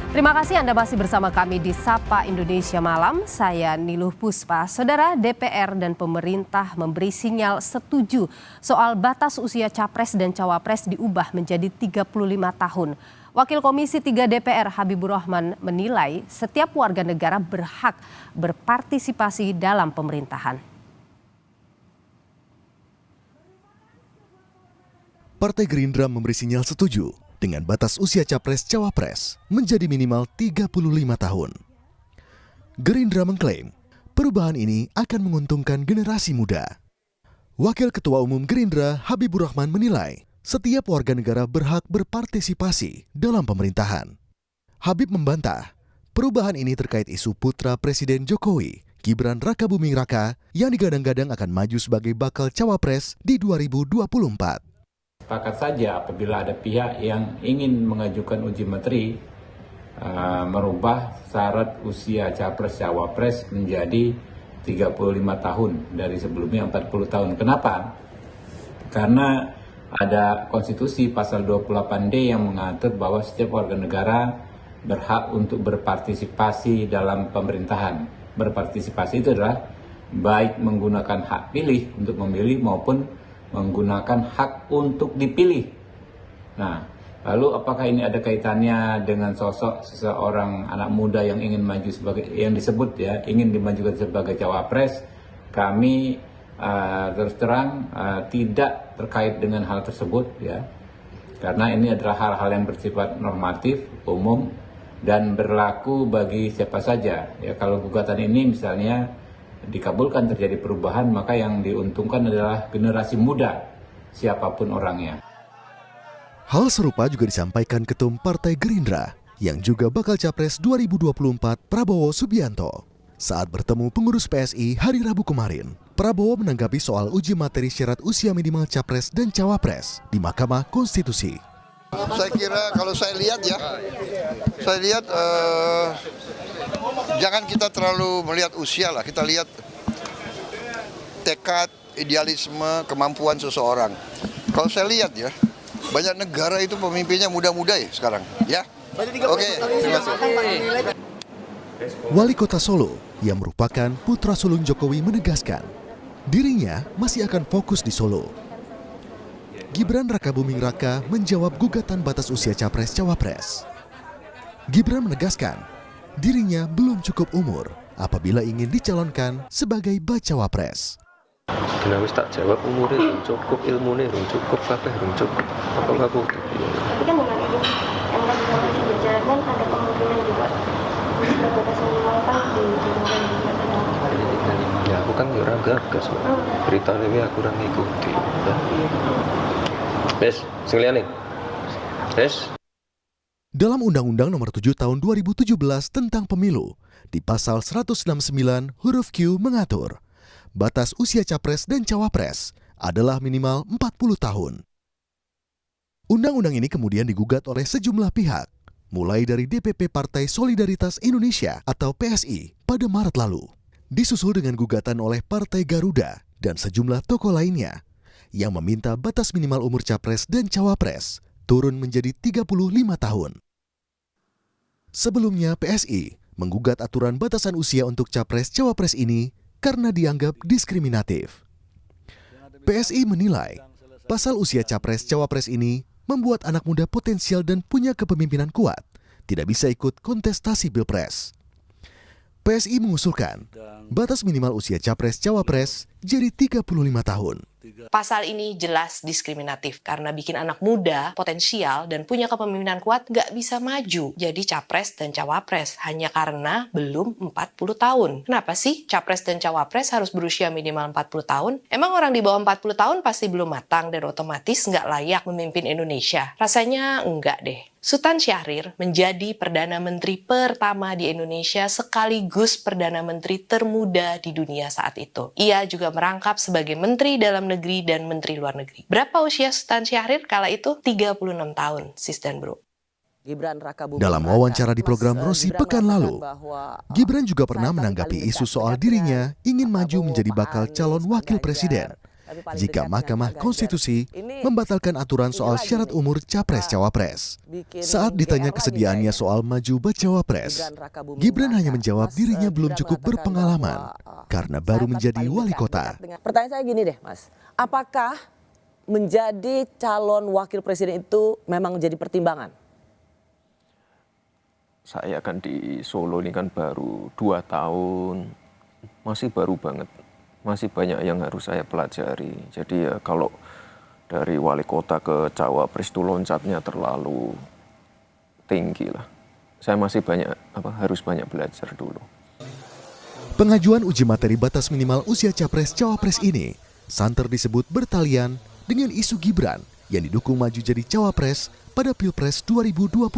Terima kasih Anda masih bersama kami di Sapa Indonesia Malam. Saya Niluh Puspa. Saudara, DPR dan pemerintah memberi sinyal setuju soal batas usia capres dan cawapres diubah menjadi 35 tahun. Wakil Komisi 3 DPR Habibur Rahman menilai setiap warga negara berhak berpartisipasi dalam pemerintahan. Partai Gerindra memberi sinyal setuju dengan batas usia capres-cawapres menjadi minimal 35 tahun. Gerindra mengklaim perubahan ini akan menguntungkan generasi muda. Wakil Ketua Umum Gerindra Habibur Rahman menilai setiap warga negara berhak berpartisipasi dalam pemerintahan. Habib membantah perubahan ini terkait isu putra Presiden Jokowi, Gibran Rakabuming Raka, yang digadang-gadang akan maju sebagai bakal cawapres di 2024. Sepakat saja apabila ada pihak yang ingin mengajukan uji materi merubah syarat usia capres-cawapres menjadi 35 tahun dari sebelumnya 40 tahun. Kenapa? Karena ada konstitusi pasal 28D yang mengatur bahwa setiap warga negara berhak untuk berpartisipasi dalam pemerintahan. Berpartisipasi itu adalah baik menggunakan hak pilih untuk memilih maupun menggunakan hak untuk dipilih. Nah, lalu apakah ini ada kaitannya dengan sosok seseorang anak muda yang ingin maju sebagai, yang disebut ya, ingin dimajukan sebagai cawapres? Kami terus terang tidak terkait dengan hal tersebut ya, karena ini adalah hal-hal yang bersifat normatif, umum, dan berlaku bagi siapa saja. Ya, kalau gugatan ini misalnya dikabulkan terjadi perubahan, maka yang diuntungkan adalah generasi muda, siapapun orangnya. Hal serupa juga disampaikan Ketum Partai Gerindra yang juga bakal capres 2024 Prabowo Subianto. Saat bertemu pengurus PSI hari Rabu kemarin, Prabowo menanggapi soal uji materi syarat usia minimal capres dan cawapres di Mahkamah Konstitusi. Saya kira kalau saya lihat jangan kita terlalu melihat usia lah, kita lihat tekad, idealisme, kemampuan seseorang. Kalau saya lihat ya, banyak negara itu pemimpinnya muda-muda ya sekarang. Ya, oke, terima kasih. Wali Kota Solo yang merupakan putra sulung Jokowi menegaskan dirinya masih akan fokus di Solo. Gibran Rakabuming Raka menjawab gugatan batas usia capres-cawapres. Gibran menegaskan dirinya belum cukup umur apabila ingin dicalonkan sebagai bacawa pres. Nah, wis tak jawab umurnya belum cukup, ilmunya belum cukup, kabeh belum cukup. Apa nggak butuh? Tapi kan dengan ini yang lagi berjalan kan ada kemungkinan juga batas minimal kan diturunkan juga. Ya aku kan ya orang gagas, berita ini aku orang ngikuti. Yes, sing liyane. Yes. Dalam Undang-Undang Nomor 7 Tahun 2017 tentang Pemilu, di pasal 169 huruf Q mengatur batas usia capres dan cawapres adalah minimal 40 tahun. Undang-undang ini kemudian digugat oleh sejumlah pihak, mulai dari DPP Partai Solidaritas Indonesia atau PSI pada Maret lalu, disusul dengan gugatan oleh Partai Garuda dan sejumlah tokoh lainnya yang meminta batas minimal umur capres dan cawapres turun menjadi 35 tahun. Sebelumnya PSI menggugat aturan batasan usia untuk capres-cawapres ini karena dianggap diskriminatif. PSI menilai pasal usia capres-cawapres ini membuat anak muda potensial dan punya kepemimpinan kuat tidak bisa ikut kontestasi Pilpres. PSI mengusulkan batas minimal usia capres-cawapres jadi 35 tahun. Pasal ini jelas diskriminatif karena bikin anak muda potensial dan punya kepemimpinan kuat nggak bisa maju jadi capres dan cawapres hanya karena belum 40 tahun. Kenapa sih capres dan cawapres harus berusia minimal 40 tahun? Emang orang di bawah 40 tahun pasti belum matang dan otomatis nggak layak memimpin Indonesia? Rasanya enggak deh. Sultan Syahrir menjadi Perdana Menteri pertama di Indonesia sekaligus Perdana Menteri termuda di dunia saat itu. Ia juga merangkap sebagai Menteri Dalam Negeri dan Menteri Luar Negeri. Berapa usia Sultan Syahrir kala itu? 36 tahun, sis dan bro. Dalam wawancara di program Rosi pekan lalu, Gibran juga pernah menanggapi isu soal dirinya ingin maju menjadi bakal calon wakil presiden jika Mahkamah Konstitusi membatalkan aturan soal syarat umur Capres-Cawapres. Saat ditanya kesediaannya soal maju bacawa pres, Gibran hanya menjawab dirinya belum cukup berpengalaman karena baru menjadi wali kota. Pertanyaan saya gini deh Mas, apakah menjadi calon wakil presiden itu memang jadi pertimbangan? Saya kan di Solo ini kan baru 2 tahun, masih baru banget. Masih banyak yang harus saya pelajari. Jadi ya kalau dari wali kota ke cawapres itu loncatnya terlalu tinggi lah. Saya masih harus banyak belajar dulu. Pengajuan uji materi batas minimal usia Capres-Cawapres ini santer disebut bertalian dengan isu Gibran yang didukung maju jadi cawapres pada Pilpres 2024.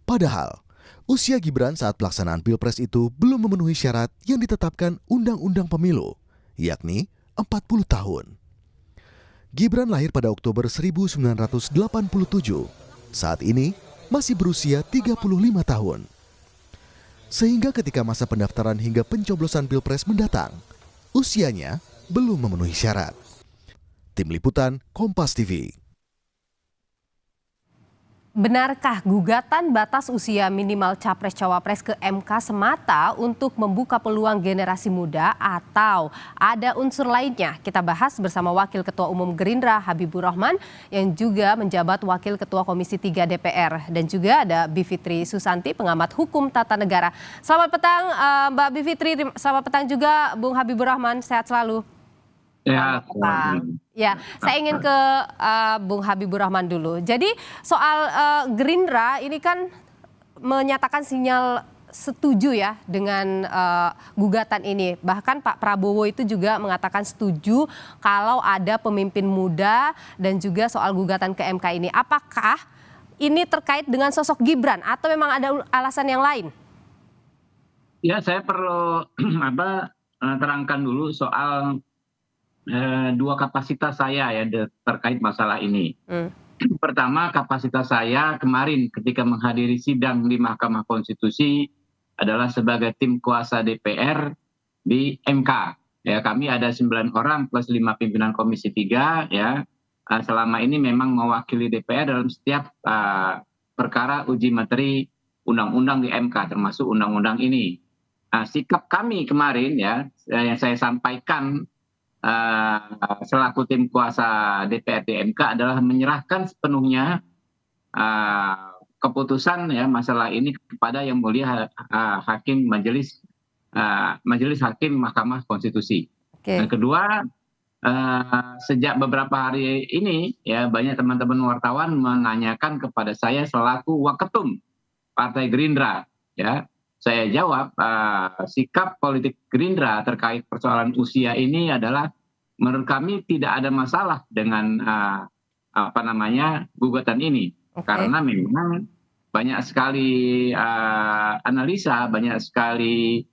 Padahal, usia Gibran saat pelaksanaan Pilpres itu belum memenuhi syarat yang ditetapkan Undang-Undang Pemilu, yakni 40 tahun. Gibran lahir pada Oktober 1987. Saat ini masih berusia 35 tahun. Sehingga ketika masa pendaftaran hingga pencoblosan Pilpres mendatang, usianya belum memenuhi syarat. Tim Liputan Kompas TV. Benarkah gugatan batas usia minimal Capres-Cawapres ke MK semata untuk membuka peluang generasi muda atau ada unsur lainnya? Kita bahas bersama Wakil Ketua Umum Gerindra Habibur Rahman yang juga menjabat Wakil Ketua Komisi 3 DPR. Dan juga ada Bivitri Susanti, pengamat hukum tata negara. Selamat petang Mbak Bivitri, selamat petang juga Bung Habibur Rahman, sehat selalu. Ya, ya, saya ingin ke Bung Habibur Rahman dulu. Jadi soal Gerindra ini kan menyatakan sinyal setuju ya dengan gugatan ini. Bahkan Pak Prabowo itu juga mengatakan setuju kalau ada pemimpin muda dan juga soal gugatan ke MK ini. Apakah ini terkait dengan sosok Gibran atau memang ada alasan yang lain? ya saya perlu terangkan dulu soal dua kapasitas saya ya terkait masalah ini. Pertama, kapasitas saya kemarin ketika menghadiri sidang di Mahkamah Konstitusi adalah sebagai tim kuasa DPR di MK. Ya, kami ada 9 orang plus 5 pimpinan Komisi 3 ya. Selama ini memang mewakili DPR dalam setiap perkara uji materi undang-undang di MK termasuk undang-undang ini. Sikap kami kemarin ya yang saya sampaikan selaku tim kuasa DPR di MK adalah menyerahkan sepenuhnya keputusan ya masalah ini kepada yang mulia hakim majelis hakim Mahkamah Konstitusi. Okay. Dan kedua, sejak beberapa hari ini ya banyak teman-teman wartawan menanyakan kepada saya selaku waketum Partai Gerindra ya. Saya jawab sikap politik Gerindra terkait persoalan usia ini adalah menurut kami tidak ada masalah dengan gugatan ini. Okay. Karena memang banyak sekali analisa, banyak sekali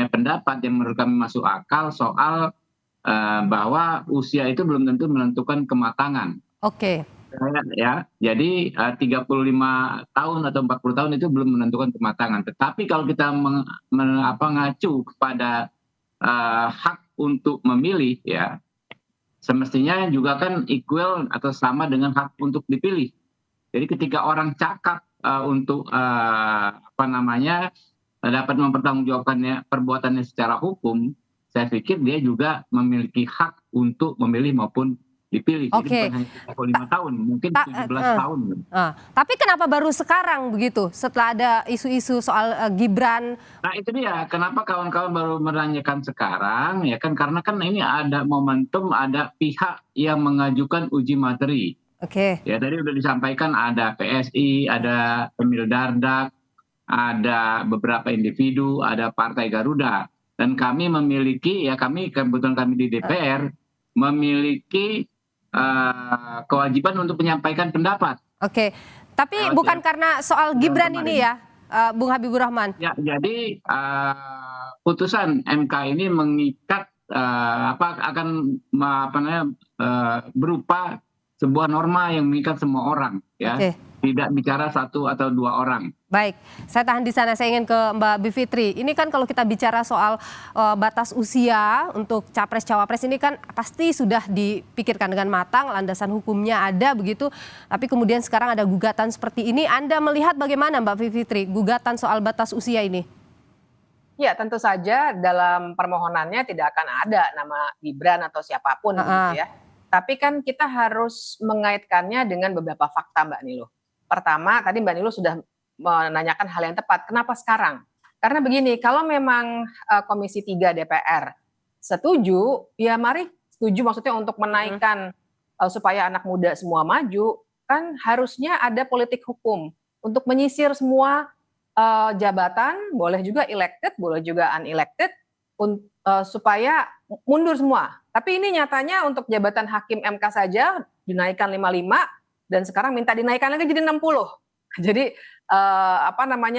pendapat yang menurut kami masuk akal soal bahwa usia itu belum tentu menentukan kematangan. Oke. Ya, jadi 35 tahun atau 40 tahun itu belum menentukan kematangan. Tetapi kalau kita mengacu kepada hak untuk memilih, ya, semestinya juga kan equal atau sama dengan hak untuk dipilih. Jadi ketika orang cakap untuk dapat mempertanggungjawabkannya perbuatannya secara hukum, saya pikir dia juga memiliki hak untuk memilih maupun dipilih. Oke. Jadi bukan hanya 35 tahun, mungkin 17 tahun. Tapi kenapa baru sekarang begitu setelah ada isu-isu soal Gibran? Nah itu dia, kenapa kawan-kawan baru menanyakan sekarang, ya kan karena kan ini ada momentum, ada pihak yang mengajukan uji materi. Oke. Ya tadi udah disampaikan ada PSI, ada Emil Dardak, ada beberapa individu, ada Partai Garuda. Dan kami memiliki, ya kebetulan kami di DPR, memiliki kewajiban untuk menyampaikan pendapat. Oke, tapi bukan karena soal Gibran ini ya, Bung Habibur Rahman. Ya, jadi putusan MK ini mengikat berupa sebuah norma yang mengikat semua orang, ya. Oke. Tidak bicara satu atau dua orang. Baik, saya tahan di sana. Saya ingin ke Mbak Bivitri. Ini kan kalau kita bicara soal batas usia untuk capres cawapres ini kan pasti sudah dipikirkan dengan matang, landasan hukumnya ada begitu. Tapi kemudian sekarang ada gugatan seperti ini. Anda melihat bagaimana Mbak Bivitri gugatan soal batas usia ini? Ya, tentu saja dalam permohonannya tidak akan ada nama Gibran atau siapapun gitu ya. Tapi kan kita harus mengaitkannya dengan beberapa fakta, Mbak Niluh. Pertama, tadi Mbak Niluh sudah menanyakan hal yang tepat. Kenapa sekarang? Karena begini, kalau memang Komisi 3 DPR setuju, ya mari setuju maksudnya untuk menaikkan supaya anak muda semua maju, kan harusnya ada politik hukum untuk menyisir semua jabatan, boleh juga elected, boleh juga unelected, supaya mundur semua. Tapi ini nyatanya untuk jabatan hakim MK saja dinaikkan 55 dan sekarang minta dinaikkan lagi jadi 60. Jadi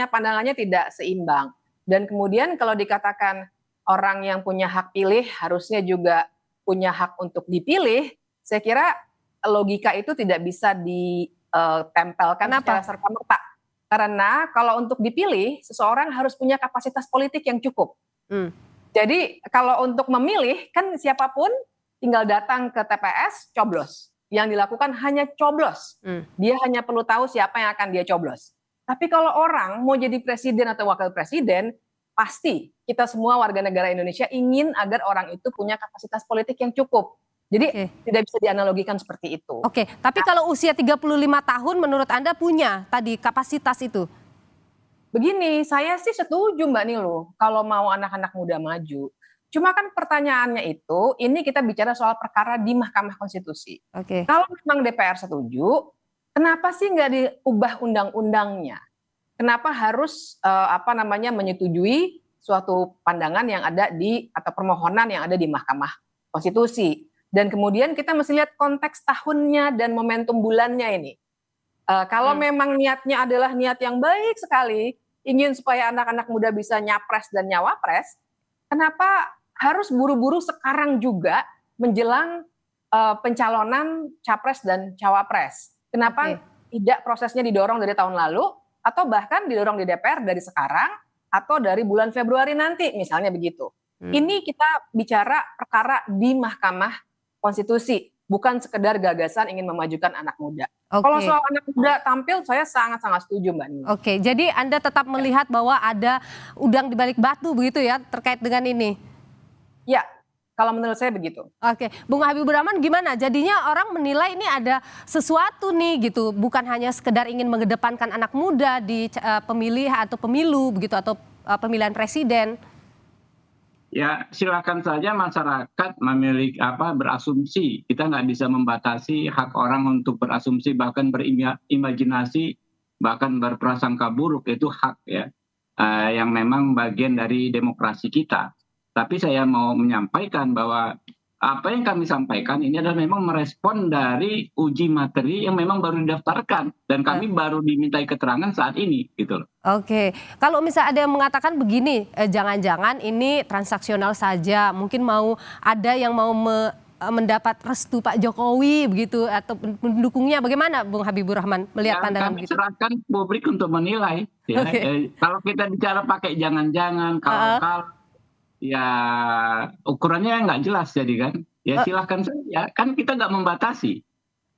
pandangannya tidak seimbang. Dan kemudian kalau dikatakan orang yang punya hak pilih harusnya juga punya hak untuk dipilih, saya kira logika itu tidak bisa ditempelkan secara serta-merta. Karena kalau untuk dipilih, seseorang harus punya kapasitas politik yang cukup. Jadi kalau untuk memilih, kan siapapun tinggal datang ke TPS, coblos. Yang dilakukan hanya coblos. Dia hanya perlu tahu siapa yang akan dia coblos. Tapi kalau orang mau jadi presiden atau wakil presiden, pasti kita semua warga negara Indonesia ingin agar orang itu punya kapasitas politik yang cukup. Jadi tidak bisa dianalogikan seperti itu. Oke, tapi kalau usia 35 tahun menurut Anda punya tadi kapasitas itu? Begini, saya sih setuju Mbak Niluh kalau mau anak-anak muda maju. Cuma kan pertanyaannya itu, ini kita bicara soal perkara di Mahkamah Konstitusi. Kalau memang DPR setuju, kenapa sih nggak diubah undang-undangnya? Kenapa harus menyetujui suatu pandangan yang ada atau permohonan yang ada di Mahkamah Konstitusi? Dan kemudian kita mesti lihat konteks tahunnya dan momentum bulannya ini. Kalau memang niatnya adalah niat yang baik sekali, ingin supaya anak-anak muda bisa nyapres dan nyawapres, kenapa harus buru-buru sekarang juga menjelang pencalonan capres dan cawapres? Kenapa tidak prosesnya didorong dari tahun lalu, atau bahkan didorong di DPR dari sekarang, atau dari bulan Februari nanti, misalnya begitu. Ini kita bicara perkara di Mahkamah Konstitusi, bukan sekedar gagasan ingin memajukan anak muda. Kalau soal anak muda tampil, saya sangat-sangat setuju Mbak Nini. Oke, jadi Anda tetap melihat bahwa ada udang di balik batu begitu ya terkait dengan ini? Ya, kalau menurut saya begitu. Oke, Bung Habibur Rahman gimana? Jadinya orang menilai ini ada sesuatu nih gitu, bukan hanya sekedar ingin mengedepankan anak muda di pemilih atau pemilu begitu atau pemilihan presiden. Ya silakan saja masyarakat memiliki berasumsi. Kita nggak bisa membatasi hak orang untuk berasumsi, bahkan berimajinasi, bahkan berprasangka buruk, itu hak ya, yang memang bagian dari demokrasi kita. Tapi saya mau menyampaikan bahwa apa yang kami sampaikan ini adalah memang merespon dari uji materi yang memang baru didaftarkan dan kami baru dimintai keterangan saat ini gitu loh. Oke, kalau misalnya ada yang mengatakan begini, jangan-jangan ini transaksional saja, mungkin mau ada yang mau mendapat restu Pak Jokowi begitu atau pendukungnya, bagaimana Bung Habibur Rahman melihat pandangan begitu? Kami serahkan publik untuk menilai. Ya. Kalau kita bicara pakai jangan-jangan, kalau ya ukurannya nggak jelas jadi kan, ya silahkan saja, kan kita nggak membatasi,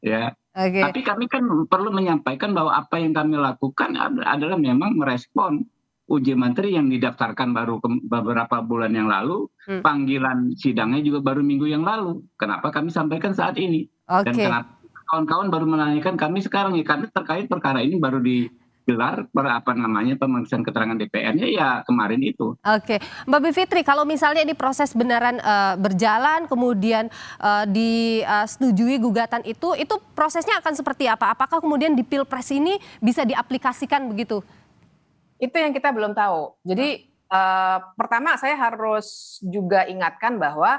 ya. Tapi kami kan perlu menyampaikan bahwa apa yang kami lakukan adalah memang merespon uji materi yang didaftarkan baru beberapa bulan yang lalu, panggilan sidangnya juga baru minggu yang lalu. Kenapa kami sampaikan saat ini? Dan kenapa kawan-kawan baru menanyakan kami sekarang ya, karena terkait perkara ini baru digelar pemeriksaan keterangan DPR-nya ya kemarin itu. Oke, Mbak Bivitri, kalau misalnya ini proses benaran berjalan, kemudian disetujui gugatan itu prosesnya akan seperti apa? Apakah kemudian di Pilpres ini bisa diaplikasikan begitu? Itu yang kita belum tahu. Jadi pertama saya harus juga ingatkan bahwa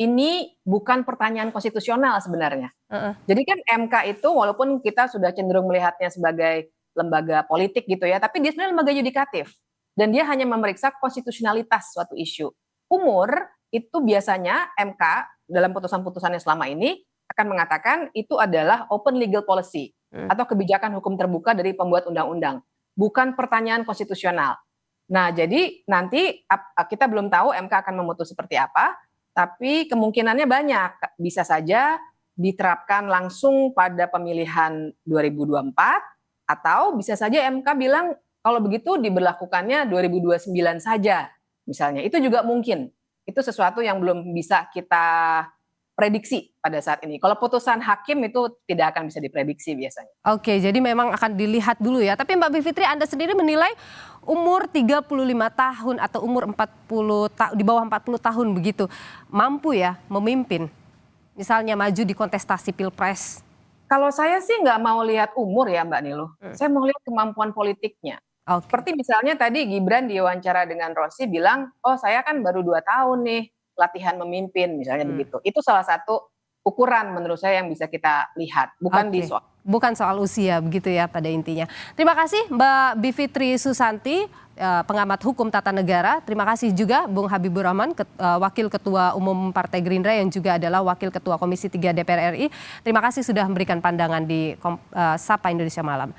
ini bukan pertanyaan konstitusional sebenarnya. Jadi kan MK itu walaupun kita sudah cenderung melihatnya sebagai lembaga politik gitu ya, tapi dia sebenarnya lembaga yudikatif dan dia hanya memeriksa konstitusionalitas suatu isu. Umur itu biasanya MK dalam putusan-putusannya selama ini akan mengatakan itu adalah open legal policy atau kebijakan hukum terbuka dari pembuat undang-undang, bukan pertanyaan konstitusional. Nah, jadi nanti kita belum tahu MK akan memutus seperti apa, tapi kemungkinannya banyak. Bisa saja diterapkan langsung pada pemilihan 2024, atau bisa saja MK bilang kalau begitu diberlakukannya 2029 saja, misalnya. Itu juga mungkin. Itu sesuatu yang belum bisa kita prediksi pada saat ini. Kalau putusan hakim itu tidak akan bisa diprediksi biasanya. Oke, jadi memang akan dilihat dulu ya. Tapi Mbak Bivitri, Anda sendiri menilai umur 35 tahun atau umur 40 di bawah 40 tahun begitu mampu ya memimpin? Misalnya maju di kontestasi Pilpres. Kalau saya sih nggak mau lihat umur ya Mbak Niluh. Saya mau lihat kemampuan politiknya. Seperti misalnya tadi Gibran diwawancara dengan Rossi bilang, oh saya kan baru 2 tahun nih latihan memimpin, misalnya begitu. Itu salah satu ukuran menurut saya yang bisa kita lihat, bukan bukan soal usia begitu ya pada intinya. Terima kasih Mbak Bivitri Susanti, pengamat hukum tata negara. Terima kasih juga Bung Habibur Rahman, Wakil Ketua Umum Partai Gerindra yang juga adalah Wakil Ketua Komisi 3 DPR RI. Terima kasih sudah memberikan pandangan di Sapa Indonesia Malam.